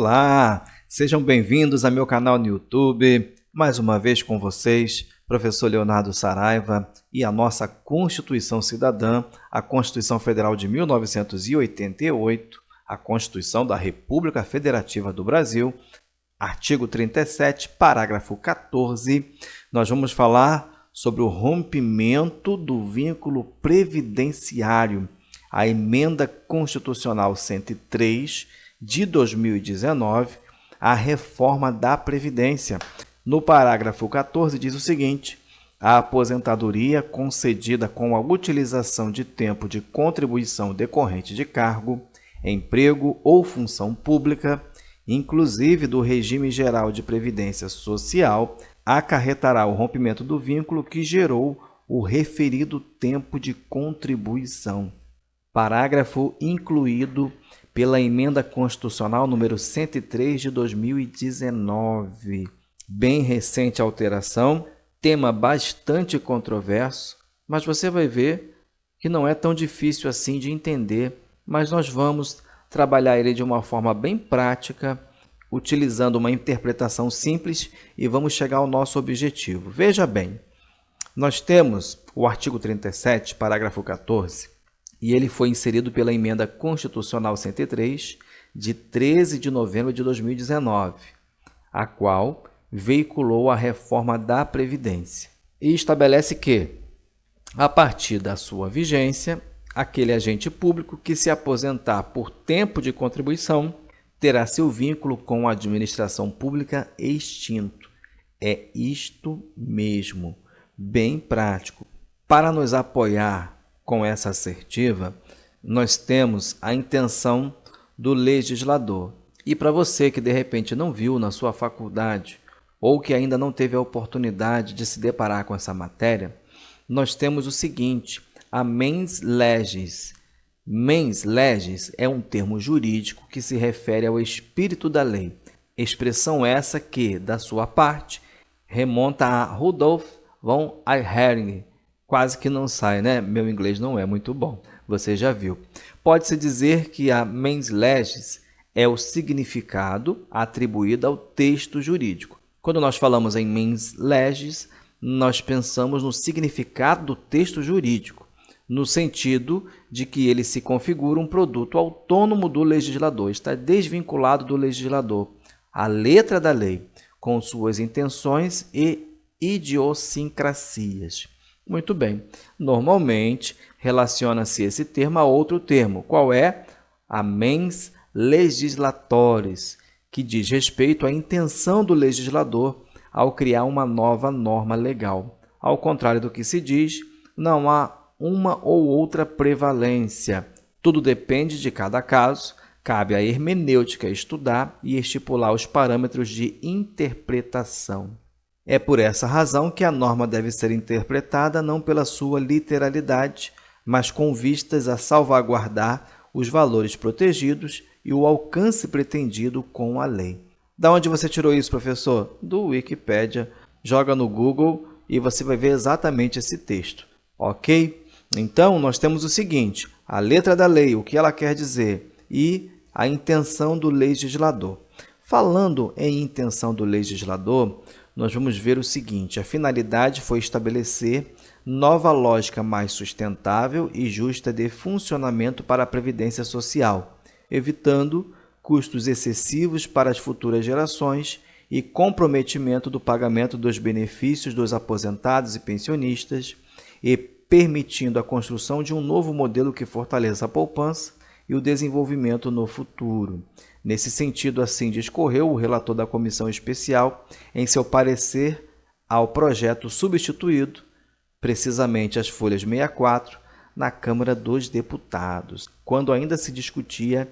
Olá, sejam bem-vindos ao meu canal no YouTube. Mais uma vez com vocês, professor Leonardo Saraiva e a nossa Constituição Cidadã, a Constituição Federal de 1988, a Constituição da República Federativa do Brasil, artigo 37, parágrafo 14. Nós vamos falar sobre o rompimento do vínculo previdenciário, a Emenda Constitucional 103 de 2019, a reforma da Previdência. No parágrafo 14 diz o seguinte: a aposentadoria concedida com a utilização de tempo de contribuição decorrente de cargo, emprego ou função pública, inclusive do regime geral de previdência social, acarretará o rompimento do vínculo que gerou o referido tempo de contribuição. Parágrafo incluído pela Emenda Constitucional número 103 de 2019. Bem recente alteração, tema bastante controverso, mas você vai ver que não é tão difícil assim de entender, mas nós vamos trabalhar ele de uma forma bem prática, utilizando uma interpretação simples e vamos chegar ao nosso objetivo. Veja bem, nós temos o artigo 37, parágrafo 14, e ele foi inserido pela Emenda Constitucional 103, de 13 de novembro de 2019, a qual veiculou a reforma da Previdência e estabelece que, a partir da sua vigência, aquele agente público que se aposentar por tempo de contribuição terá seu vínculo com a administração pública extinto. É isto mesmo, bem prático. Para nos apoiar com essa assertiva, nós temos a intenção do legislador. E para você que de repente não viu na sua faculdade ou que ainda não teve a oportunidade de se deparar com essa matéria, nós temos o seguinte: a mens legis. Mens legis é um termo jurídico que se refere ao espírito da lei. Expressão essa que, da sua parte, remonta a Rudolf von Ayring. Quase que não sai, né? Meu inglês não é muito bom, você já viu. Pode-se dizer que a mens legis é o significado atribuído ao texto jurídico. Quando nós falamos em mens legis, nós pensamos no significado do texto jurídico, no sentido de que ele se configura um produto autônomo do legislador, está desvinculado do legislador. A letra da lei, com suas intenções e idiosincrasias. Muito bem. Normalmente, relaciona-se esse termo a outro termo. Qual é? A mens legislatoris, que diz respeito à intenção do legislador ao criar uma nova norma legal. Ao contrário do que se diz, não há uma ou outra prevalência. Tudo depende de cada caso. Cabe à hermenêutica estudar e estipular os parâmetros de interpretação. É por essa razão que a norma deve ser interpretada não pela sua literalidade, mas com vistas a salvaguardar os valores protegidos e o alcance pretendido com a lei. Da onde você tirou isso, professor? Do Wikipédia. Joga no Google e você vai ver exatamente esse texto, ok? Então, nós temos o seguinte: a letra da lei, o que ela quer dizer, e a intenção do legislador. Falando em intenção do legislador, nós vamos ver o seguinte: a finalidade foi estabelecer nova lógica mais sustentável e justa de funcionamento para a Previdência Social, evitando custos excessivos para as futuras gerações e comprometimento do pagamento dos benefícios dos aposentados e pensionistas, e permitindo a construção de um novo modelo que fortaleça a poupança e o desenvolvimento no futuro. Nesse sentido, assim discorreu o relator da Comissão Especial em seu parecer ao projeto substituído, precisamente as folhas 64, na Câmara dos Deputados, quando ainda se discutia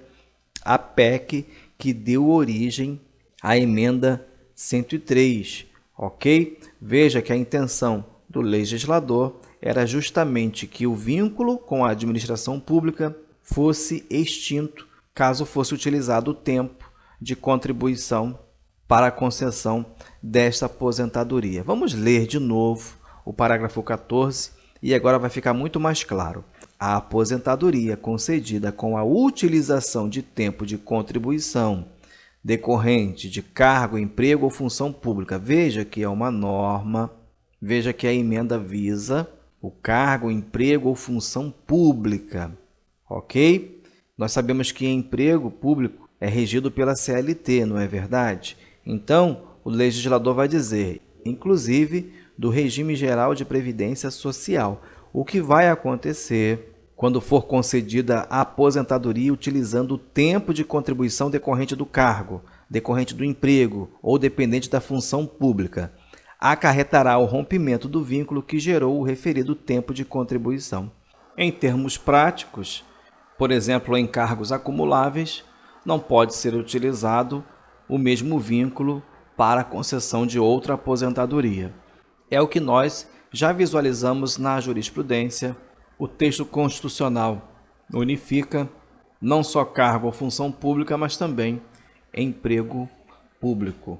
a PEC que deu origem à Emenda 103, ok? Veja que a intenção do legislador era justamente que o vínculo com a administração pública fosse extinto, caso fosse utilizado o tempo de contribuição para a concessão desta aposentadoria. Vamos ler de novo o parágrafo 14 e agora vai ficar muito mais claro. A aposentadoria concedida com a utilização de tempo de contribuição decorrente de cargo, emprego ou função pública. Veja que é uma norma, veja que a emenda visa o cargo, emprego ou função pública, ok? Nós sabemos que emprego público é regido pela CLT, não é verdade? Então, o legislador vai dizer, inclusive, do regime geral de previdência social. O que vai acontecer quando for concedida a aposentadoria utilizando o tempo de contribuição decorrente do cargo, decorrente do emprego ou dependente da função pública, acarretará o rompimento do vínculo que gerou o referido tempo de contribuição. Em termos práticos, por exemplo, em cargos acumuláveis, não pode ser utilizado o mesmo vínculo para a concessão de outra aposentadoria. É o que nós já visualizamos na jurisprudência. O texto constitucional unifica não só cargo ou função pública, mas também emprego público.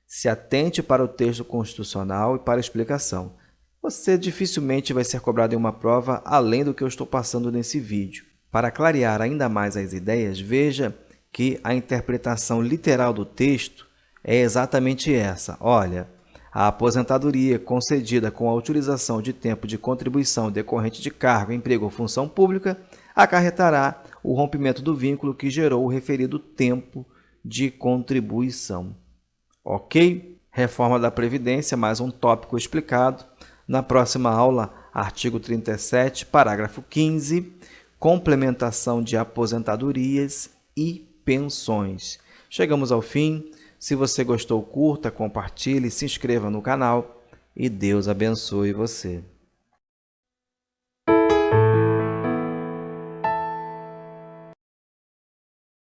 Se atente para o texto constitucional e para a explicação. Você dificilmente vai ser cobrado em uma prova além do que eu estou passando nesse vídeo. Para clarear ainda mais as ideias, veja que a interpretação literal do texto é exatamente essa. Olha, a aposentadoria concedida com a utilização de tempo de contribuição decorrente de cargo, emprego ou função pública acarretará o rompimento do vínculo que gerou o referido tempo de contribuição. Ok? Reforma da Previdência, mais um tópico explicado. Na próxima aula, artigo 37, parágrafo 15, complementação de aposentadorias e pensões. Chegamos ao fim. Se você gostou, curta, compartilhe, se inscreva no canal e Deus abençoe você.